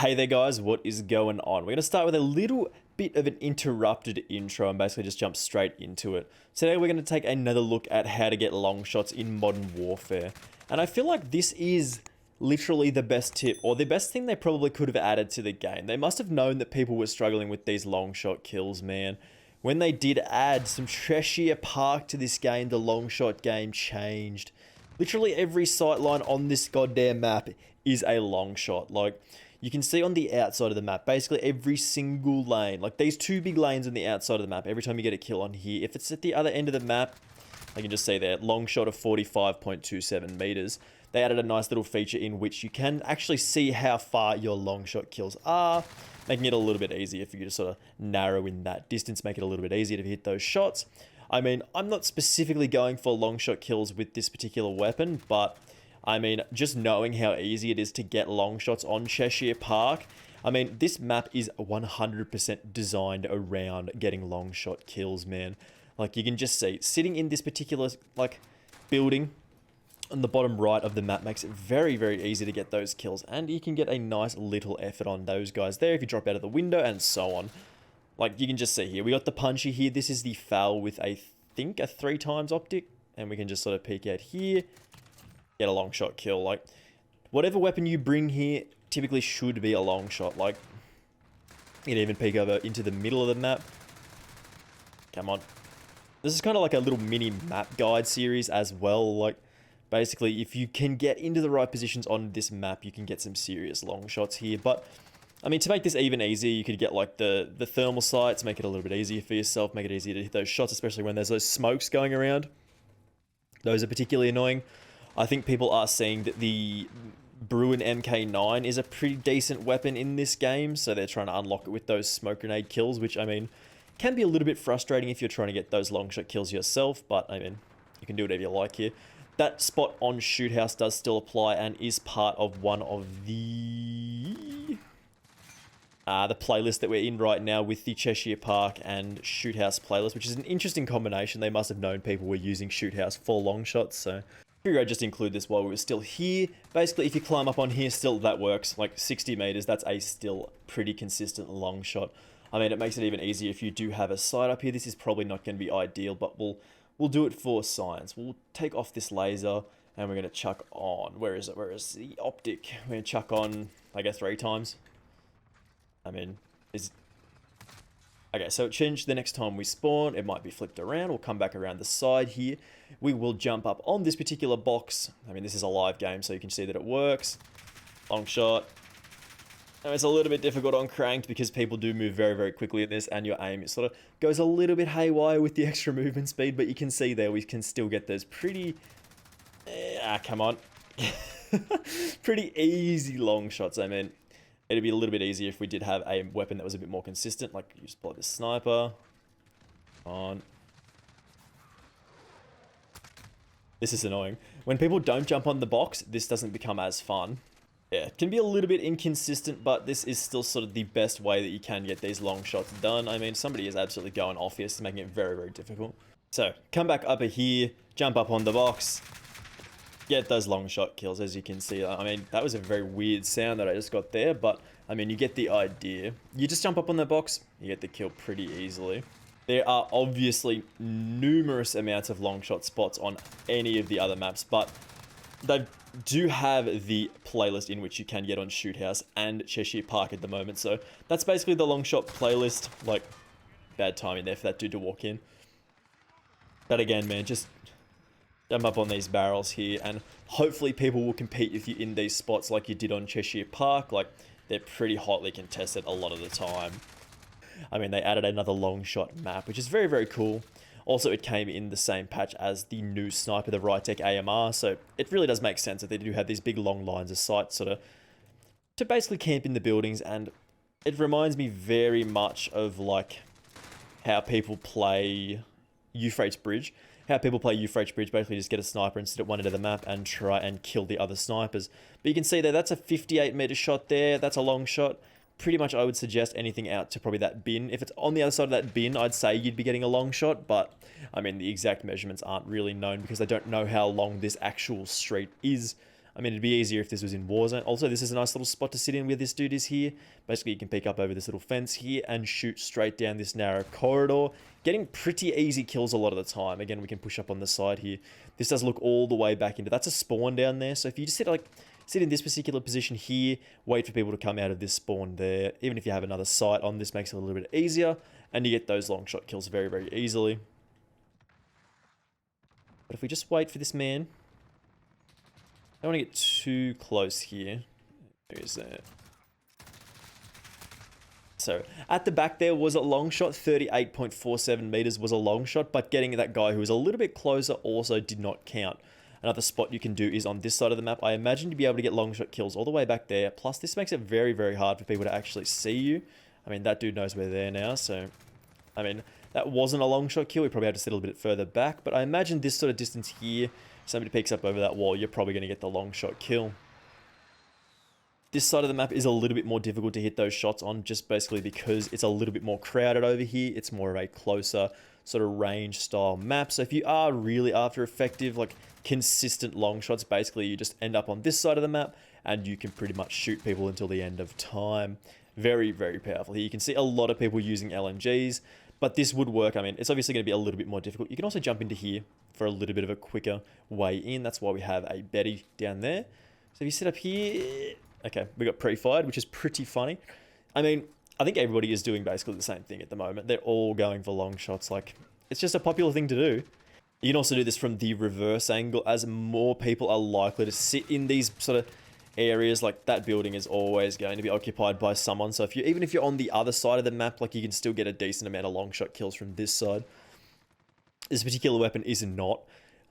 Hey there guys, what is going on? We're going to start with a little bit of an interrupted intro and basically just jump straight into it. Today we're going to take another look at how to get long shots in Modern Warfare. And I feel like this is literally the best tip, or the best thing they probably could have added to the game. They must have known that people were struggling with these long shot kills, man. When they did add some Cheshire Park to this game, the long shot game changed. Literally every sightline on this goddamn map is a long shot. Like, you can see on the outside of the map, basically every single lane, like these two big lanes on the outside of the map, every time you get a kill on here, if it's at the other end of the map, I can just see there, long shot of 45.27 meters. They added a nice little feature in which you can actually see how far your long shot kills are, making it a little bit easier for you to sort of narrow in that distance, make it a little bit easier to hit those shots. I mean, I'm not specifically going for long shot kills with this particular weapon, but I mean, just knowing how easy it is to get long shots on Cheshire Park, I mean, this map is 100% designed around getting long shot kills, man. Like, you can just see, sitting in this particular, like, building on the bottom right of the map makes it very, very easy to get those kills. And you can get a nice little effort on those guys there if you drop out of the window and so on. Like, you can just see here, we got the punchy here. This is the FAL with, I think, a 3x optic. And we can just sort of peek out here. Get a long shot kill. Like, whatever weapon you bring here typically should be a long shot. Like, you can even peek over into the middle of the map. Come on. This is kind of like a little mini map guide series as well. Like, basically, if you can get into the right positions on this map, you can get some serious long shots here. But I mean, to make this even easier, you could get like the thermal sights, make it a little bit easier for yourself, make it easier to hit those shots, especially when there's those smokes going around. Those are particularly annoying. I think people are seeing that the Bruin MK9 is a pretty decent weapon in this game, so they're trying to unlock it with those smoke grenade kills, which, I mean, can be a little bit frustrating if you're trying to get those long shot kills yourself, but, I mean, you can do whatever you like here. That spot on Shoot House does still apply and is part of one of the playlist that we're in right now with the Cheshire Park and Shoot House playlist, which is an interesting combination. They must have known people were using Shoot House for long shots, so figure I'd just include this while we were still here. Basically, if you climb up on here, still that works. Like 60 meters, that's a still pretty consistent long shot. I mean, it makes it even easier if you do have a sight up here. This is probably not going to be ideal, but we'll do it for science. We'll take off this laser and we're going to chuck on. Where is it? Where is the optic? We're going to chuck on, I guess, 3 times. I mean, okay, so it changed the next time we spawn. It might be flipped around. We'll come back around the side here. We will jump up on this particular box. I mean, this is a live game, so you can see that it works. Long shot. Now, it's a little bit difficult on cranked because people do move very, very quickly in this, and your aim, it sort of goes a little bit haywire with the extra movement speed, but you can see there we can still get those pretty... come on. Pretty easy long shots. I mean, it'd be a little bit easier if we did have a weapon that was a bit more consistent, like you just pull out the sniper. On. This is annoying. When people don't jump on the box, this doesn't become as fun. Yeah, it can be a little bit inconsistent, but this is still sort of the best way that you can get these long shots done. I mean, somebody is absolutely going off here, so making it very, very difficult. So, come back up here, jump up on the box, get those long shot kills, as you can see. I mean, that was a very weird sound that I just got there, but I mean, you get the idea. You just jump up on the box, you get the kill pretty easily. There are obviously numerous amounts of long shot spots on any of the other maps, but they do have the playlist in which you can get on Shoot House and Cheshire Park at the moment. So that's basically the long shot playlist. Like, bad timing there for that dude to walk in. But again, man, just jump up on these barrels here, and hopefully people will compete with you in these spots like you did on Cheshire Park. Like, they're pretty hotly contested a lot of the time. I mean, they added another long shot map, which is very, very cool. Also, it came in the same patch as the new sniper, the Rytec AMR, so it really does make sense that they do have these big long lines of sight sort of to basically camp in the buildings, and it reminds me very much of like how people play Euphrates Bridge. How people play Euphrates Bridge, basically just get a sniper and sit at one end of the map and try and kill the other snipers. But you can see there, that's a 58 meter shot there, that's a long shot. Pretty much I would suggest anything out to probably that bin. If it's on the other side of that bin, I'd say you'd be getting a long shot, but I mean, the exact measurements aren't really known because they don't know how long this actual street is. I mean, it'd be easier if this was in Warzone. Also, this is a nice little spot to sit in where this dude is here. Basically, you can peek up over this little fence here and shoot straight down this narrow corridor, getting pretty easy kills a lot of the time. Again, we can push up on the side here. This does look all the way back into... That's a spawn down there. So if you just sit in this particular position here, wait for people to come out of this spawn there. Even if you have another sight on, this makes it a little bit easier. And you get those long shot kills very, very easily. But if we just wait for this man... I don't want to get too close here. Where is that? So, at the back there was a long shot. 38.47 meters was a long shot, but getting that guy who was a little bit closer also did not count. Another spot you can do is on this side of the map. I imagine to be able to get long shot kills all the way back there. Plus, this makes it very, very hard for people to actually see you. I mean, that dude knows we're there now, so... I mean, that wasn't a long shot kill. We probably had to sit a little bit further back, but I imagine this sort of distance here, somebody peeks up over that wall, you're probably going to get the long shot kill. This side of the map is a little bit more difficult to hit those shots on, just basically because it's a little bit more crowded over here. It's more of a closer sort of range style map. So if you are really after effective, like consistent long shots, basically you just end up on this side of the map and you can pretty much shoot people until the end of time. Very, very powerful here. You can see a lot of people using LMGs, but this would work. I mean, it's obviously going to be a little bit more difficult. You can also jump into here for a little bit of a quicker way in. That's why we have a Betty down there. So if you sit up here... Okay, we got pre-fired, which is pretty funny. I mean, I think everybody is doing basically the same thing at the moment. They're all going for long shots. Like, it's just a popular thing to do. You can also do this from the reverse angle, as more people are likely to sit in these sort of areas. Like, that building is always going to be occupied by someone. So if you, even if you're on the other side of the map, like, you can still get a decent amount of long shot kills from this side. This particular weapon is not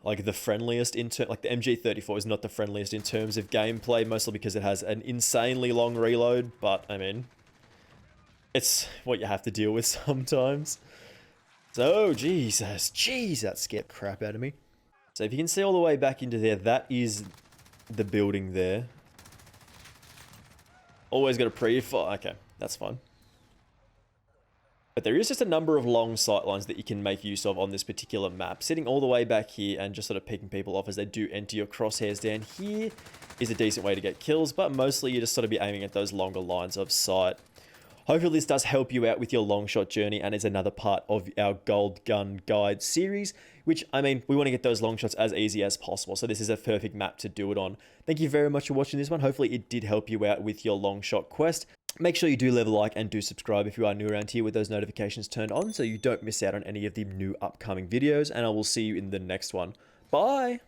like the friendliest in terms, like the MG34 is not the friendliest in terms of gameplay, mostly because it has an insanely long reload, but I mean, it's what you have to deal with sometimes. So, Jesus, that scared the crap out of me. So if you can see all the way back into there, that is the building there. Always got a pre-fire, okay, that's fine. But there is just a number of long sight lines that you can make use of on this particular map. Sitting all the way back here and just sort of picking people off as they do enter your crosshairs down here is a decent way to get kills, but mostly you just sort of be aiming at those longer lines of sight. Hopefully this does help you out with your long shot journey and is another part of our Gold Gun Guide series, which, I mean, we want to get those long shots as easy as possible, so this is a perfect map to do it on. Thank you very much for watching this one. Hopefully it did help you out with your long shot quest. Make sure you do leave a like and do subscribe if you are new around here with those notifications turned on so you don't miss out on any of the new upcoming videos, and I will see you in the next one. Bye!